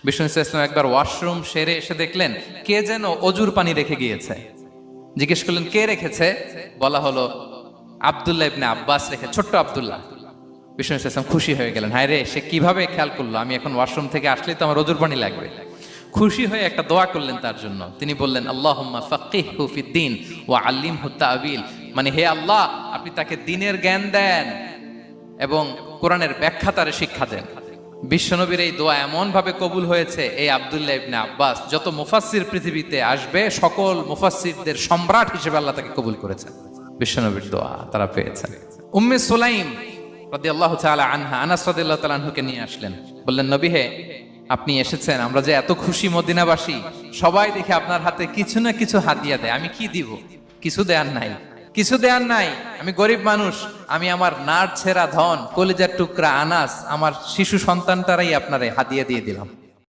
বিষ্ণু ইসলাম একবার ওয়াশরুম সেরে এসে দেখলেন কে যেন অজুর পানি রেখে গিয়েছে। জিজ্ঞেস করলেন কে রেখেছে? বলা হলো আব্দুল্লাহ ইবনে আব্বাস রেখে, ছোট্ট আব্দুল্লাহ। বিষ্ণু ইসলাম খুশি হয়ে গেলেন, হায় রে, সে কিভাবে খেয়াল করলো, আমি এখন ওয়াশরুম থেকে আসলেই তো আমার অজুর পানি লাগবে। খুশি হয়ে একটা দোয়া করলেন তার জন্য। তিনি বললেন আল্লাহুম্মা ফাক্কিহহু ফিদ্দীন ওয়া আল্লিমহু তা'বীল, মানে হে আল্লাহ, আপনি তাকে দ্বীনের জ্ঞান দেন এবং কোরআনের ব্যাখ্যা তারে শিক্ষা দেন। বিশ্বনবীর এই দোয়া এমন ভাবে কবুল হয়েছে, এই আব্দুল্লাহ ইবনে আব্বাস যত মুফাসসির পৃথিবীতে আসবে সকল মুফাসসিরদের সম্রাট হিসেবে আল্লাহ তাকে কবুল করেছেন। বিশ্বনবীর দোয়া তারা পেয়েছেন। উম্মে সুলাইম রাদিয়াল্লাহু তাআলা আনহা আনাস রাদিয়াল্লাহু তাআলা আনহুকে নিয়ে আসলেন, বললেন নবী হে, আপনি এসেছেন, আমরা যে এত খুশি মদিনাবাসী, সবাই দেখে আপনার হাতে কিছু না কিছু হাদিয়া দেয়, আমি কি দিব? কিছু দেয়ার নাই, কিছু দেয়ার নাই, আমি গরিব মানুষ, আমি আমার নার ছেঁড়া ধন, কলিজার টুকরা আনাস, আমার শিশু সন্তানটারাই আপনারে হাদিয়া দিয়ে দিলাম।